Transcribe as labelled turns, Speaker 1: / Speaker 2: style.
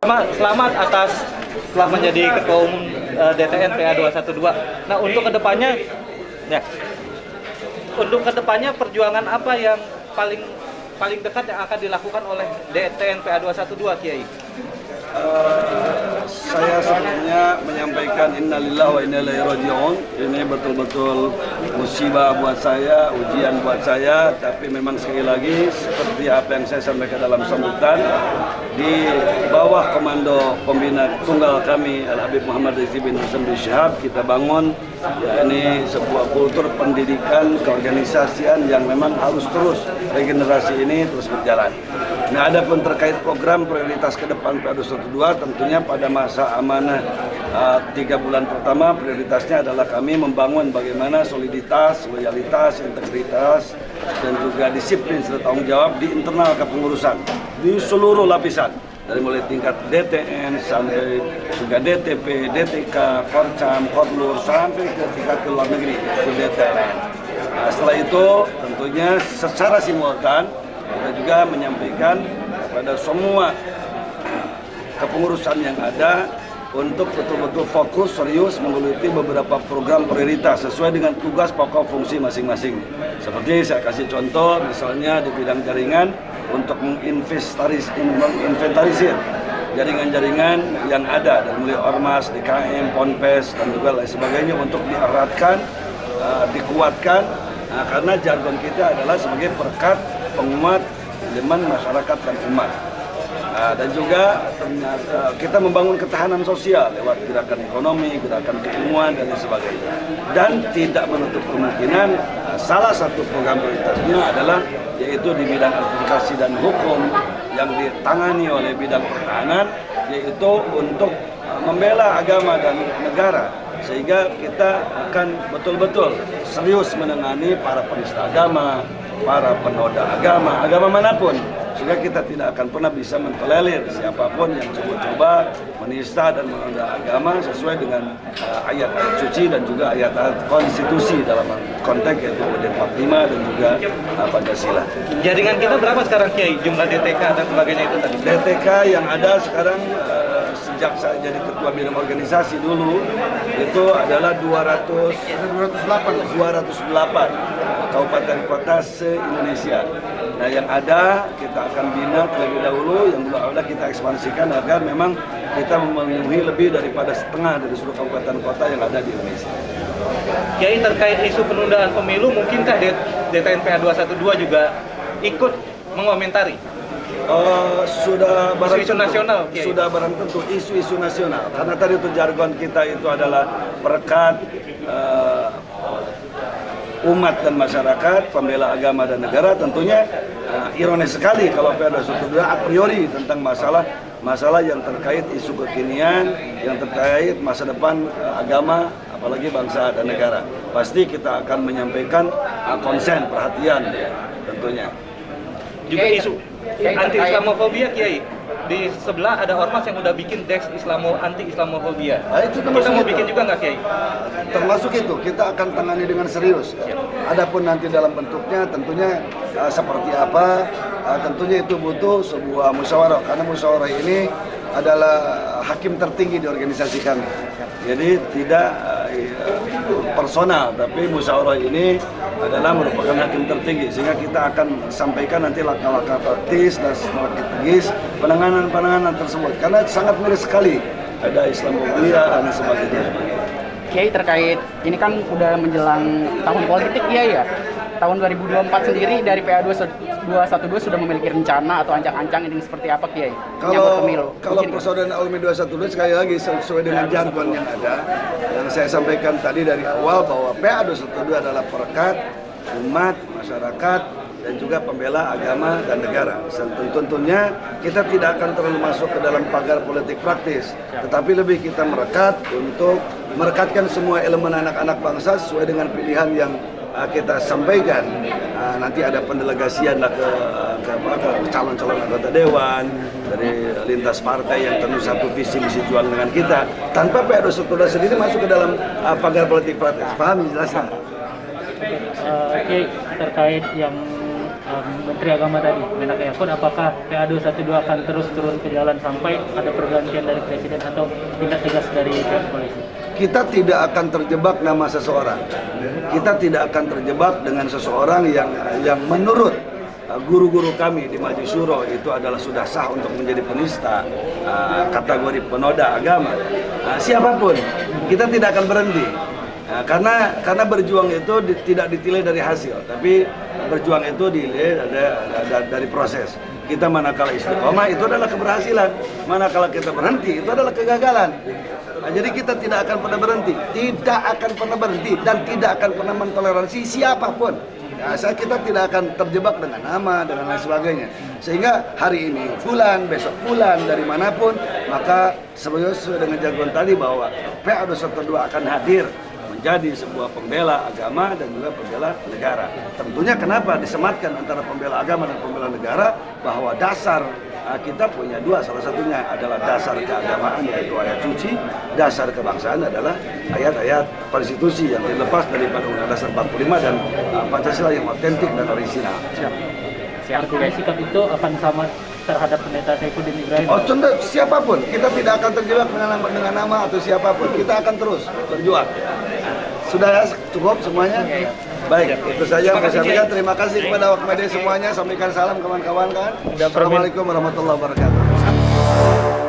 Speaker 1: Selamat atas telah menjadi Ketua Umum DTN PA 212. Nah, untuk kedepannya perjuangan apa yang paling dekat yang akan dilakukan oleh DTN PA 212, Kiai?
Speaker 2: Saya sebelumnya menyampaikan innalillahi wa inna ilaihi raji'un. Ini betul-betul musibah buat saya, ujian buat saya. Tapi memang sekali lagi seperti apa yang saya sampaikan dalam sambutan, di bawah komando pembina tunggal kami Al-Habib Muhammad Rizki bin Hasan bin Syihab, kita bangun ini sebuah kultur pendidikan keorganisasian yang memang harus terus regenerasi ini terus berjalan. Nah, ada pun terkait program prioritas ke depan PA 212, tentunya pada masa amanah 3 bulan pertama prioritasnya adalah kami membangun bagaimana soliditas, loyalitas, integritas, dan juga disiplin serta tanggung jawab di internal kepengurusan di seluruh lapisan, dari mulai tingkat DTN sampai juga DTP, DTK, Korcam, Korlur, sampai ke tingkat ke luar negeri, ke DTLN. Nah, setelah itu tentunya secara simultan kita juga menyampaikan kepada semua kepengurusan yang ada untuk betul-betul fokus serius menggeluti beberapa program prioritas sesuai dengan tugas pokok fungsi masing-masing. Seperti saya kasih contoh, misalnya di bidang jaringan untuk menginventarisir jaringan-jaringan yang ada dari mulai Ormas, DKM, Ponpes, dan juga lain sebagainya untuk dieratkan, dikuatkan, karena jargon kita adalah sebagai perekat penguat elemen masyarakat dan umat. Dan juga kita membangun ketahanan sosial lewat gerakan ekonomi, gerakan keilmuan, dan sebagainya. Dan tidak menutup kemungkinan salah satu program prioritasnya adalah yaitu di bidang advokasi dan hukum yang ditangani oleh bidang pertahanan, yaitu untuk membela agama dan negara, sehingga kita akan betul-betul serius menangani para penista agama, para penoda agama, agama manapun, sehingga kita tidak akan pernah bisa mentolerir siapapun yang coba-coba menista dan menoda agama sesuai dengan ayat-ayat suci dan juga ayat-ayat konstitusi dalam konteks yaitu UUD 45 dan juga Pancasila.
Speaker 1: Jaringan kita berapa sekarang, Kiai? Jumlah DTK dan sebagainya itu tadi?
Speaker 2: DTK yang ada sekarang sejak saya jadi ketua bidang organisasi dulu itu adalah 208 kabupaten kota se-Indonesia. Nah, yang ada kita akan bina terlebih dahulu, yang belum ada kita ekspansikan agar memang kita memenuhi lebih daripada setengah dari seluruh kabupaten kota yang ada di Indonesia.
Speaker 1: Kiai, terkait isu penundaan pemilu, mungkinkah DTN PA 212 juga ikut mengomentari?
Speaker 2: Sudah barang
Speaker 1: isu nasional,
Speaker 2: sudah barang tentu isu-isu nasional, karena tadi itu jargon kita itu adalah perekat umat dan masyarakat, pembela agama dan negara. Tentunya ironis sekali kalau PA 212 a priori tentang masalah yang terkait isu kekinian, yang terkait masa depan agama, apalagi bangsa dan negara. Pasti kita akan menyampaikan konsen, perhatian ya, tentunya.
Speaker 1: Juga isu anti-Islamofobia, Kiai. Di sebelah ada ormas yang udah bikin deks anti-Islamofobia.
Speaker 2: Nah, itu
Speaker 1: kita mau bikin juga nggak, Kiai?
Speaker 2: Termasuk itu, kita akan tangani dengan serius. Adapun nanti dalam bentuknya tentunya seperti apa, tentunya itu butuh sebuah musyawarah. Karena musyawarah ini adalah hakim tertinggi di organisasi kami. Jadi tidak personal, tapi musyawarah ini adalah merupakan hakim tertinggi, sehingga kita akan sampaikan nanti langkah-langkah praktis dan strategis penanganan tersebut, karena sangat miris sekali ada Islamofobia dan sebagainya.
Speaker 3: Kiai, terkait ini kan udah menjelang tahun politik, ya. Tahun 2024 sendiri dari PA 212 sudah memiliki rencana atau ancang-ancang ini seperti apa, Kiai?
Speaker 2: Kalau persaudaraan alumni 212 sekali lagi sesuai dengan jargon yang ada, yang saya sampaikan tadi dari awal bahwa PA 212 adalah perekat umat, masyarakat, dan juga pembela agama dan negara. Tentunya kita tidak akan terlalu masuk ke dalam pagar politik praktis, tetapi lebih kita merekatkan semua elemen anak-anak bangsa sesuai dengan pilihan yang kita sampaikan. Nanti ada pendelegasian lah ke calon-calon anggota dewan dari lintas partai yang tentu satu visi misi juang dengan kita, tanpa PA 212 sendiri masuk ke dalam pagar politik praktis. Paham jelasnya?
Speaker 4: Oke, terkait yang Menteri Agama tadi, Menak Yakut, apakah PA 212 akan terus turun ke jalan sampai ada pergantian dari Presiden atau tindak tegas dari pihak polisi?
Speaker 2: Kita tidak akan terjebak nama seseorang. Kita tidak akan terjebak dengan seseorang yang menurut guru-guru kami di Majelis Syuro itu adalah sudah sah untuk menjadi penista kategori penoda agama. Siapapun, kita tidak akan berhenti. Karena berjuang itu tidak ditilai dari hasil, tapi berjuang itu dinilai dari proses. Kita manakala istiqomah itu adalah keberhasilan, manakala kita berhenti itu adalah kegagalan. Jadi kita tidak akan pernah berhenti, dan tidak akan pernah mentoleransi siapapun. Kita tidak akan terjebak dengan nama dan lain sebagainya. Sehingga hari ini fulan, besok fulan, dari manapun, maka sesuai dengan jargon tadi bahwa PA 212 akan hadir menjadi sebuah pembela agama dan juga pembela negara. Tentunya kenapa disematkan antara pembela agama dan pembela negara, bahwa dasar kita punya dua, salah satunya adalah dasar keagamaan yaitu ayat suci, dasar kebangsaan adalah ayat-ayat konstitusi yang dilepas daripada Undang-Undang Dasar 45 dan Pancasila yang otentik dan orisinal.
Speaker 4: Artinya sikap itu akan sama terhadap pendeta Saifuddin Ibrahim?
Speaker 2: Oh tentu, siapapun, kita tidak akan terjebak dengan nama atau siapapun, kita akan terus berjuang. Sudah ya, cukup semuanya? Baik, itu saja yang saya sampaikan. Terima kasih kepada awak media semuanya. Sampaikan salam kawan-kawan kan. Assalamualaikum warahmatullahi wabarakatuh.